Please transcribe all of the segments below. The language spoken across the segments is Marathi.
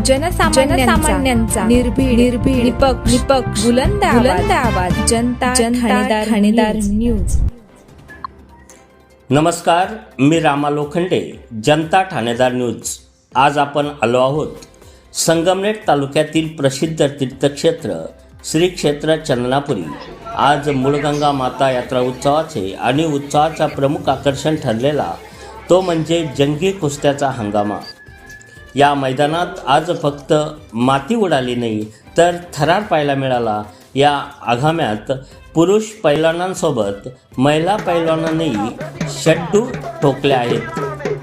जनसामान्यांचा निर्भीड निपक्ष बुलंद आवाज जनता ठाणेदार न्यूज। नमस्कार, मी रामा लोखंडे, जनता ठाणेदार न्यूज। आज आपण आलो आहोत संगमनेर तालुक्यातील प्रसिद्ध तीर्थक्षेत्र श्री क्षेत्र चंदनापुरी। आज मुळगंगा माता यात्रा उत्सवाचे आणि उत्सवाचा प्रमुख आकर्षण ठरलेला तो म्हणजे जंगी कुस्त्याचा हंगामा। या मैदानात आज फक्त माती उडाली नाही तर थरार पाहायला मिळाला। या आघाम्यात पुरुष पैलवानांसोबत महिला पैलवानांनीही शड्डू ठोकले आहेत।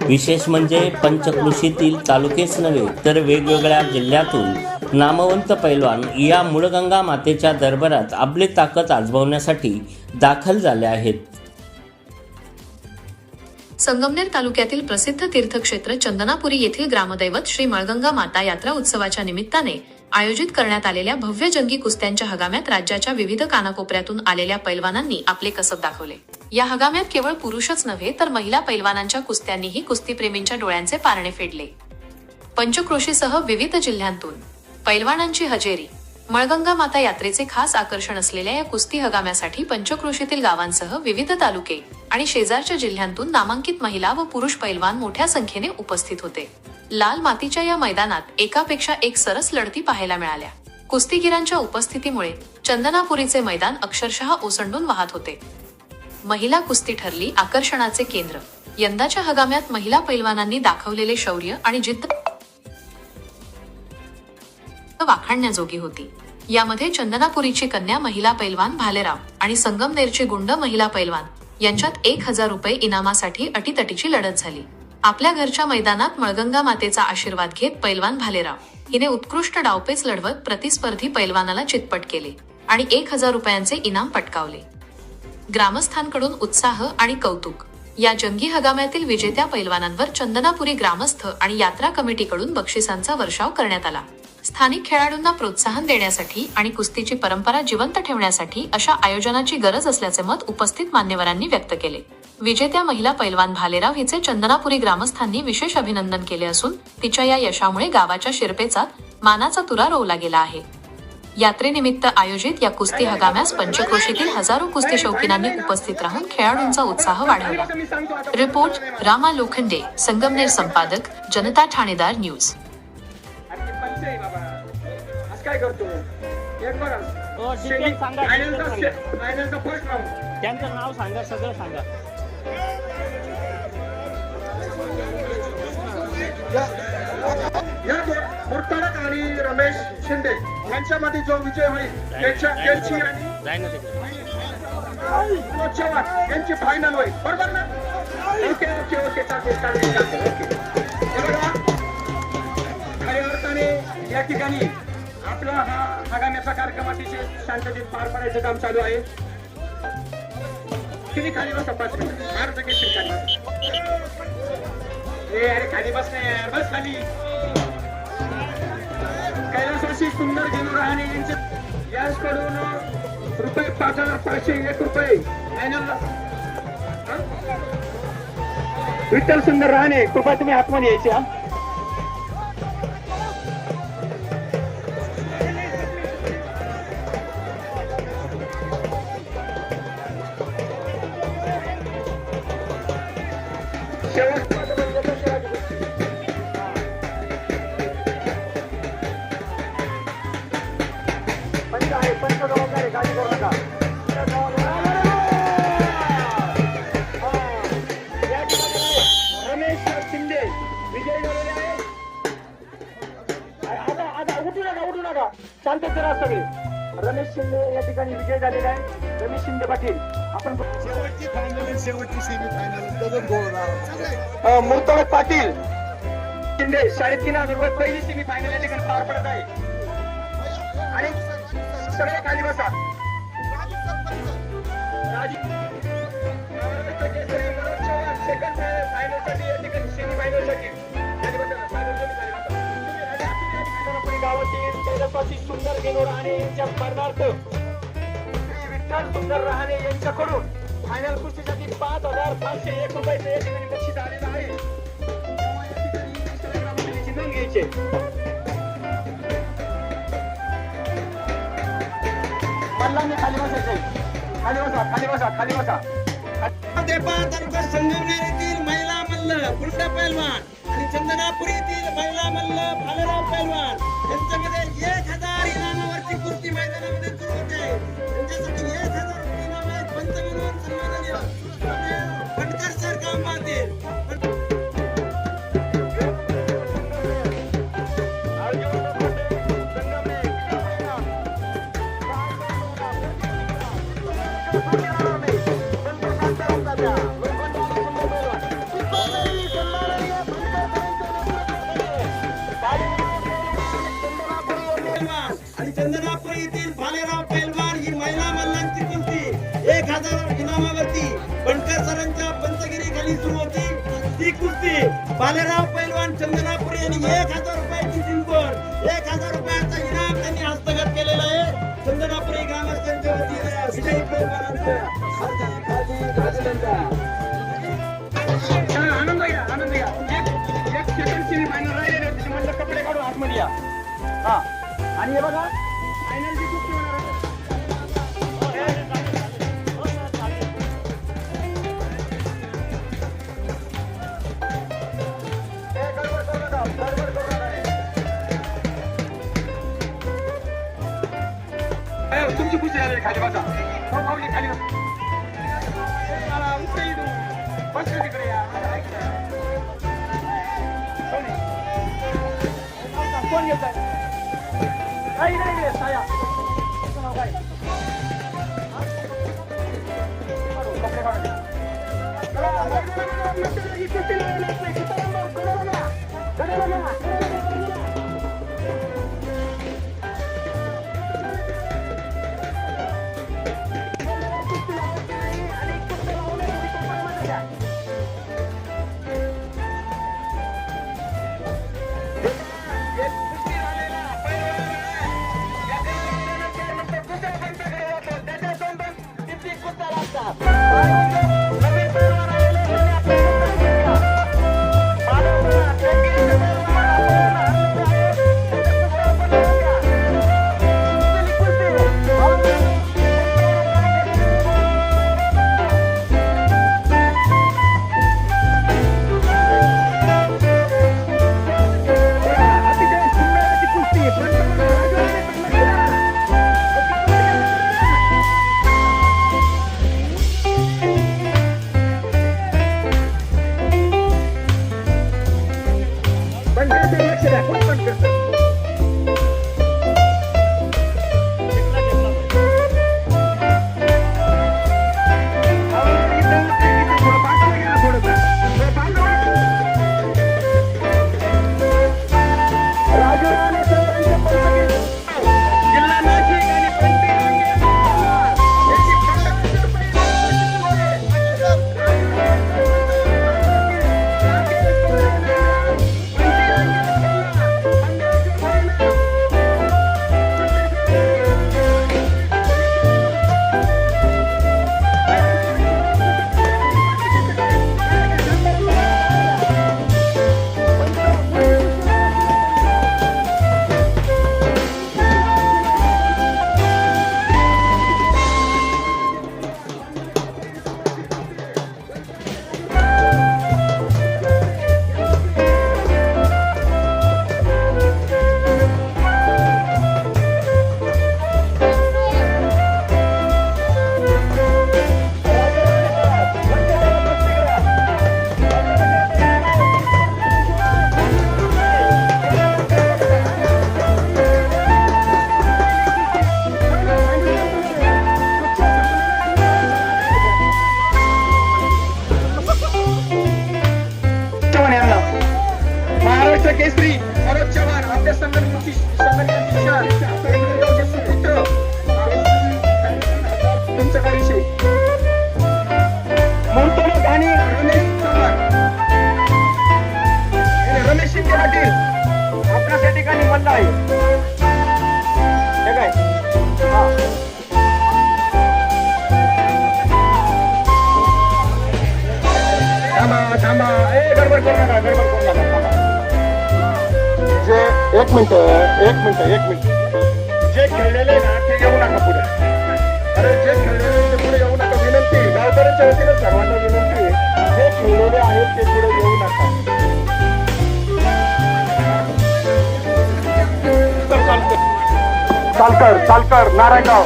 विशेष म्हणजे पंचक्रोशीतील तालुकेच नव्हे तर वेगवेगळ्या जिल्ह्यातून नामवंत पैलवान या मुळगंगा मातेच्या दरबारात आपली ताकद आजमावण्यासाठी दाखल झाले आहेत। संगमनेर तालुक्यातील प्रसिद्ध तीर्थक्षेत्र चंदनापुरी येथील ग्रामदैवत श्री मुळगंगा माता यात्रा उत्सवाच्या निमित्ताने आयोजित करण्यात आलेल्या भव्य जंगी कुस्त्यांच्या हंगाम्यात राज्याच्या विविध कानाकोपऱ्यातून आलेल्या पैलवानांनी आपले कसब दाखवले। या हंगाम्यात केवळ पुरुषच नव्हे तर महिला पैलवानांच्या कुस्त्यांनीही कुस्तीप्रेमींच्या डोळ्यांचे पारणे फेडले। पंचक्रोशीसह विविध जिल्ह्यांतून पैलवानांची हजेरी। मुळगंगा माता यात्रेचे खास आकर्षण असलेल्या या कुस्ती हंगाम्यासाठी पंचक्रोशीतील गावांसह विविध तालुके आणि शेजारच्या जिल्ह्यांतून नामांकित महिला व पुरुष पैलवान मोठ्या संख्येने उपस्थित होते। लाल मातीच्या या मैदानात एकापेक्षा एक सरस लढती पाहायला मिळाल्या। कुस्तीगीरांच्या उपस्थितीमुळे चंदनापुरीचे मैदान अक्षरशः ओसंडून वाहत होते। महिला कुस्ती ठरली आकर्षणाचे केंद्र। यंदाच्या हंगाम्यात महिला पैलवानांनी दाखवलेले शौर्य आणि जिद्द वाखाणण्याजोगी होती। यामध्ये चंदनापुरीची कन्या महिला पैलवान भालेराव आणि संगमनेरची गुंड महिला पैलवान यांच्यात 1000 रुपये इनामासाठी अटीतटीची लढत झाली। आपल्या घरच्या मैदानात मुळगंगा मातेचा आशीर्वाद घेत पैलवान भालेराव हिने उत्कृष्ट डावपेच लढवत प्रतिस्पर्धी पैलवानाला चितपट केले आणि 1000 रुपयांचे इनाम पटकावले। ग्रामस्थांकडून उत्साह आणि कौतुक। या जंगी हंगाम्यातील विजेत्या पैलवानांवर चंदनापुरी ग्रामस्थ आणि यात्रा कमिटीकडून बक्षिसांचा वर्षाव करण्यात आला। स्थानिक खेळाडूंना प्रोत्साहन देण्यासाठी आणि कुस्तीची परंपरा जिवंत ठेवण्यासाठी अशा आयोजनाची गरज असल्याचे मत उपस्थित मान्यवरांनी व्यक्त केले। विजेत्या महिला पैलवान भालेराव हिचे चंदनापुरी ग्रामस्थांनी विशेष अभिनंदन केले असून तिच्या या यशामुळे गावाच्या शिरपेचात मानाचा तुरा रोवला गेला आहे। यात्रेनिमित्त आयोजित या कुस्ती हंगाम्यास पंचक्रोशीतील हजारो कुस्ती शौकीनांनी उपस्थित राहून खेळाडूंचा उत्साह वाढवला। रिपोर्ट रामा लोखंडे, संगमनेर, संपादक जनता ठाणेदार न्यूज। काय करतो एक बघा फायनलचा फर्स्ट राऊंड त्यांचं नाव सांगा, सगळं सांगा। या मुर्तडक आणि रमेश शिंदे यांच्यामध्ये जो विजय होईल त्यांची आणि चव्हाण यांची फायनल होईल, बरोबर ना? ओके ओके ओके, चालते। खऱ्या अर्थाने या ठिकाणी आपला हा हंगाम्याचा कार्यक्रम अतिशय शांततेत पार पाडायचं काम चालू आहे। किती खाली बस 5 मिनिट अर्ध घेतली खाली। अरे खाली बस नाही यार, बस खाली। कैलासवासी सुंदर घेऊन राहणे यांच्याकडून रुपये 5501 रुपये फायनल। विठ्ठल सुंदर राहणे, कृपया तुम्ही आतमध्ये यायचे। हा रमेश शिंदे विजय झालेले आहे। आता उठू नका शांततेत राहा सगळे। रमेश शिंदे या ठिकाणी विजय झालेला आहे। रमेश शिंदे पाटील, आपण शेवटची फायनल, शेवटची सेमी फायनल मुर्तडक पाटील शिंदे 3,500 रुपये पहिली सेमी फायनल या ठिकाणी पार पडत आहे। आणि सगळे खाली बसा। सेकंड फायनलसाठी या ठिकाणी सेमी फायनलसाठी गावातील कैलासवासी सुंदर घेऊन राहणे यांच्या स्पर्धार्थ श्री विठ्ठल सुंदर राहणे यांच्याकडून फायनल कुस्तीसाठी 5501 रुपयाचे या ठिकाणी बक्षीस आलेलं आहे। नोंद घ्यायचे। मल्लांनी खाली बसायचंय. खाली बसा, खाली बसा, खाली बसा. तालुका संगमनेर येथील महिला मल्ल गुंड पैलवान आणि चंदनापुरी येथील महिला मल्ल भालेराव पैलवान यांच्यामध्ये 1000 इनामावरची कुस्ती मैदानामध्ये सुरू होते. त्यांच्यासाठी 1000 रुपये इनाम आहेत. पंच म्हणून सन्माननीय फटकर सर काम पाहतील. आणि चंदनापुरी येथील भालेराव पैलवान ही महिला मल्लांची कुस्ती 1000 इनामावरती बनकर सरांच्या पंचगिरी खाली सुरू होती. ती कुस्ती भालेराव पैलवान चंदनापुरी यांनी 1000 रुपयाची जिंकून 1000 रुपयाचा इनाम त्यांनी हस्तगत केलेला आहे. चंदनापुरी ग्रामस्थांच्या वतीने विजयी पैलवानांचा आनंद घ्या, आनंद घ्या. एक सेकंडची फायनल राहिलेली होती. त्याच्यामधले कपडे काढून आतमध्ये या. हा आणि हे बघा फायनलची कुस्ती होणार आहे. तुमची कुस्ती झाली खाली बसा. खाली बसा. बस तिकडे या. कोण येत आहे? नाही साया काय केसरी सरोज चव्हाण आपल्या संघटनेची पुत्र तुमचा काय विषय म्हणतो आणि रमेश चव्हाण रमेश शिंदे पाटील आपल्याच या ठिकाणी मल्ला आहे हे काय थांबा थांबा गडबड करू नका गडबड करू नका जे एक मिनिट जे खेळलेले ना ते येऊ नका पुढे अरे जे खेळलेले ते पुढे येऊ नका, विनंती गावकऱ्यांच्या वतीनं सर्वांना विनंती आहे, जे खेळलेले आहेत ते पुढे येऊ नका. चालकर नारायणगाव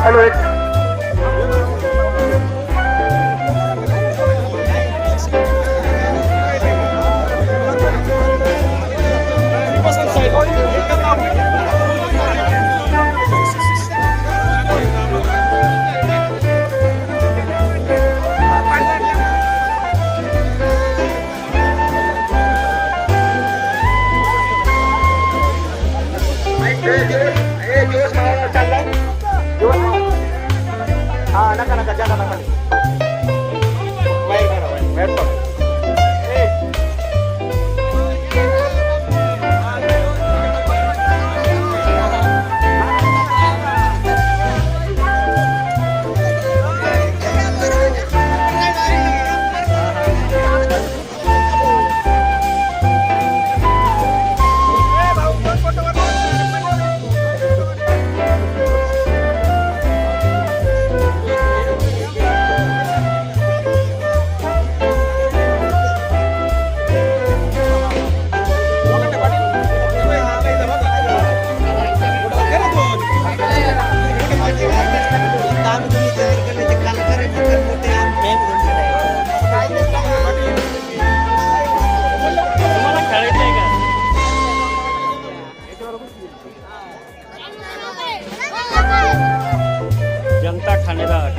हॅलो एक नका जागा नका बाहेर पडा. जनता ठाणेदार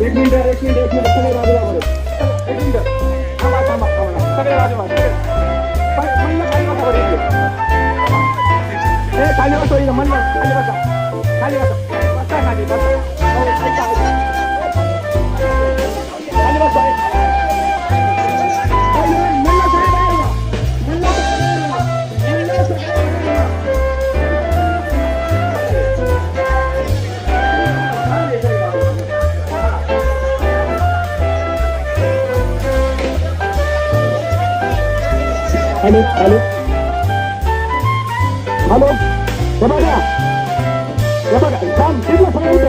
एक मिनिट सगळे बाजूला बरं. एक मिनिट थांबा सगळे बाजूला खाली बसो म्हणलं खाली बसा खाली हॅलो हॅलो हॅलो हे बघा काम ठीक आहे.